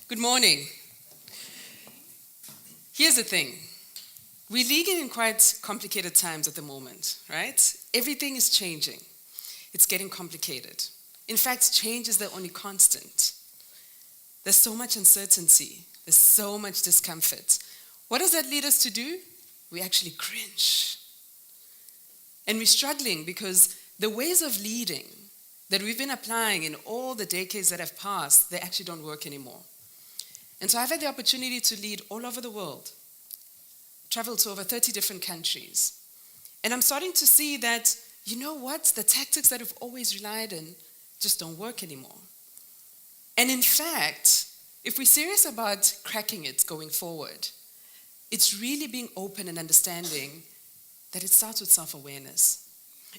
Good morning. Here's the thing. We're living in quite complicated times at the moment, right? Everything is changing. It's getting complicated. In fact, change is the only constant. There's so much uncertainty. There's so much discomfort. What does that lead us to do? We actually cringe. And we're struggling because the ways of leading that we've been applying in all the decades that have passed, they actually don't work anymore. And so I've had the opportunity to lead all over the world, travel to over 30 different countries. And I'm starting to see that, you know what, the tactics that we've always relied on just don't work anymore. And in fact, if we're serious about cracking it going forward, it's really being open and understanding that it starts with self-awareness.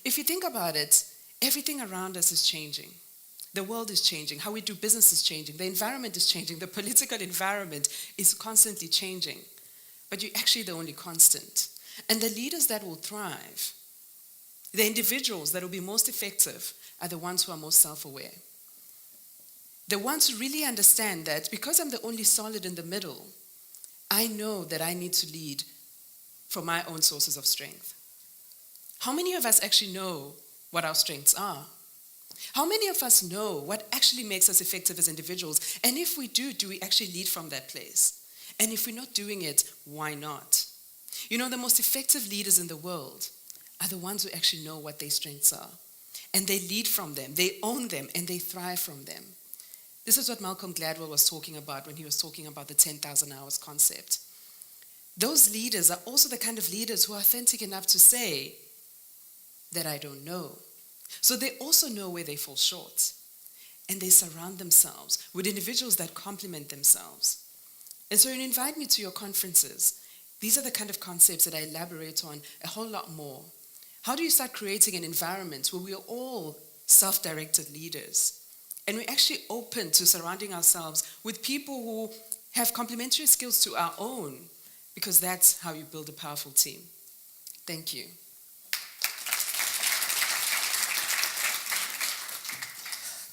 If you think about it, everything around us is changing. The world is changing. How we do business is changing. The environment is changing. The political environment is constantly changing. But you're actually the only constant. And the leaders that will thrive, the individuals that will be most effective, are the ones who are most self-aware. The ones who really understand that because I'm the only solid in the middle, I know that I need to lead from my own sources of strength. How many of us actually know what our strengths are? How many of us know what actually makes us effective as individuals? And if we do we actually lead from that place? And if we're not doing it, why not? You know, the most effective leaders in the world are the ones who actually know what their strengths are. And they lead from them, they own them, and they thrive from them. This is what Malcolm Gladwell was talking about when he was talking about the 10,000 hours concept. Those leaders are also the kind of leaders who are authentic enough to say that I don't know. So they also know where they fall short. And they surround themselves with individuals that complement themselves. And so when you invite me to your conferences, these are the kind of concepts that I elaborate on a whole lot more. How do you start creating an environment where we are all self-directed leaders? And we're actually open to surrounding ourselves with people who have complementary skills to our own, because that's how you build a powerful team. Thank you.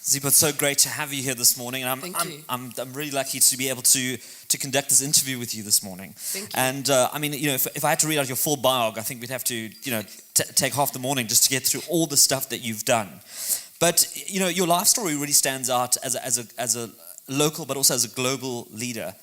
Zipho, it's so great to have you here this morning. And Thank you. I'm really lucky to be able to conduct this interview with you this morning. Thank you. And if I had to read out your full biog, I think we'd have to, take half the morning just to get through all the stuff that you've done. But your life story really stands out as a local, but also as a global leader.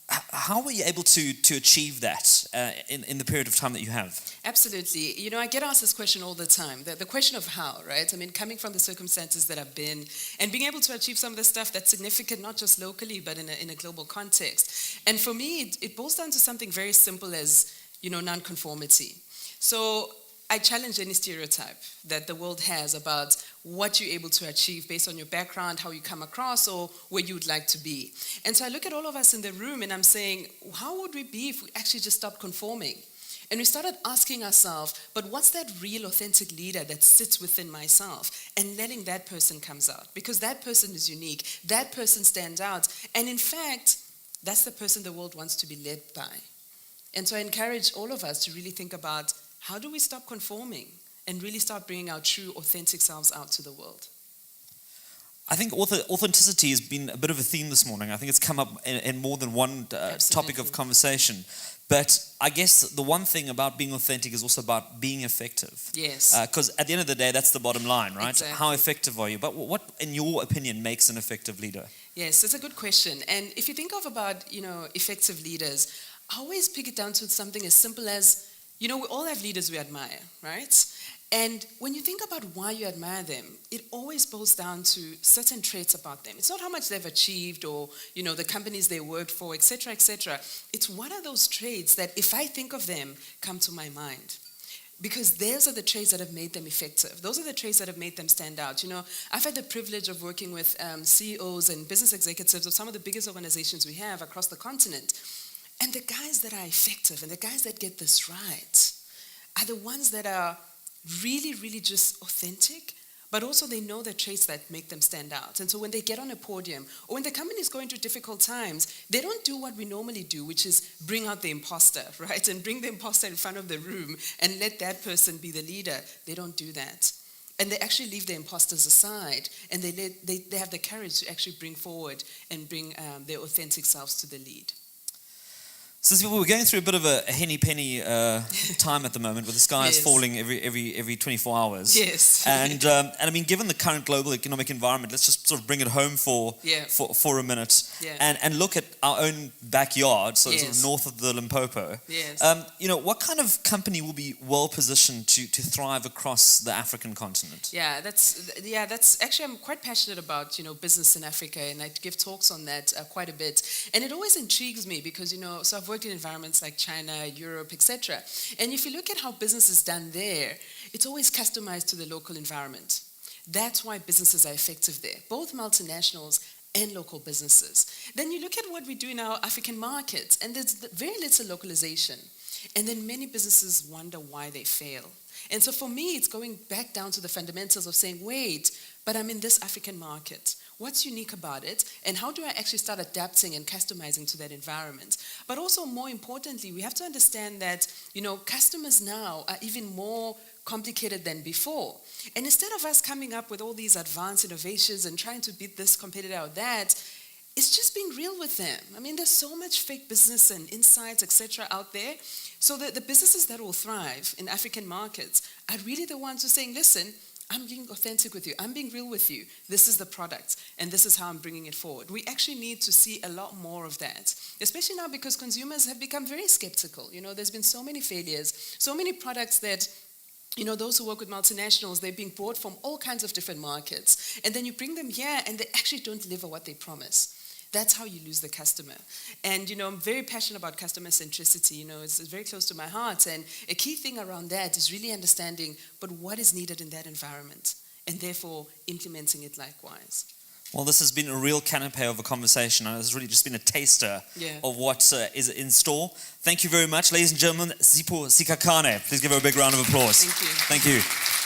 How were you able to achieve that in the period of time that you have? Absolutely. I get asked this question all the time, the question of how, right? I mean, coming from the circumstances that I've been and being able to achieve some of the stuff that's significant, not just locally, but in a global context. And for me, it boils down to something very simple as, nonconformity. So I challenge any stereotype that the world has about what you're able to achieve based on your background, how you come across, or where you would like to be. And so I look at all of us in the room and I'm saying, how would we be if we actually just stopped conforming? And we started asking ourselves, but what's that real authentic leader that sits within myself? And letting that person comes out. Because that person is unique. That person stands out. And in fact, that's the person the world wants to be led by. And so I encourage all of us to really think about, how do we stop conforming and really start bringing our true, authentic selves out to the world? I think authenticity has been a bit of a theme this morning. I think it's come up in more than one topic of conversation. But I guess the one thing about being authentic is also about being effective. Yes. Because at the end of the day, that's the bottom line, right? Exactly. How effective are you? But what, in your opinion, makes an effective leader? Yes, it's a good question. And if you think about, effective leaders, I always pick it down to something as simple as, we all have leaders we admire, right? And when you think about why you admire them, it always boils down to certain traits about them. It's not how much they've achieved or, the companies they worked for, etc., etc. It's what are those traits that if I think of them, come to my mind. Because those are the traits that have made them effective. Those are the traits that have made them stand out. I've had the privilege of working with CEOs and business executives of some of the biggest organizations we have across the continent. And the guys that are effective and the guys that get this right are the ones that are really, really just authentic, but also they know the traits that make them stand out. And so when they get on a podium or when the company is going through difficult times, they don't do what we normally do, which is bring out the imposter, right? And bring the imposter in front of the room and let that person be the leader. They don't do that. And they actually leave the imposters aside, and they have the courage to actually bring forward and bring their authentic selves to the lead. So we're going through a bit of a henny penny time at the moment, where the sky is Yes. falling every 24 hours. Yes. And I mean, given the current global economic environment, let's just sort of bring it home for a minute, Yeah. and look at our own backyard, so sort of Yes. north of the Limpopo. Yes. What kind of company will be well positioned to thrive across the African continent? That's actually, I'm quite passionate about, business in Africa, and I give talks on that quite a bit. And it always intrigues me because, so I've worked in environments like China, Europe, etc. And if you look at how business is done there, it's always customized to the local environment. That's why businesses are effective there, both multinationals and local businesses. Then you look at what we do in our African markets, and there's very little localization. And then many businesses wonder why they fail. And so for me, it's going back down to the fundamentals of saying, wait, but I'm in this African market. What's unique about it? And how do I actually start adapting and customizing to that environment? But also, more importantly, we have to understand that, customers now are even more complicated than before. And instead of us coming up with all these advanced innovations and trying to beat this competitor or that, it's just being real with them. I mean, there's so much fake business and insights, etc. out there. So the businesses that will thrive in African markets are really the ones who are saying, listen, I'm being authentic with you. I'm being real with you. This is the product, and this is how I'm bringing it forward. We actually need to see a lot more of that, especially now because consumers have become very skeptical. There's been so many failures, so many products that those who work with multinationals, they're being bought from all kinds of different markets. And then you bring them here, and they actually don't deliver what they promise. That's how you lose the customer. And, I'm very passionate about customer centricity. It's very close to my heart. And a key thing around that is really understanding, but what is needed in that environment, and therefore implementing it likewise. Well, this has been a real canopy of a conversation, and it's really just been a taster of what is in store. Thank you very much, ladies and gentlemen. Zipho Sikhakhane. Please give her a big round of applause. Thank you. Thank you.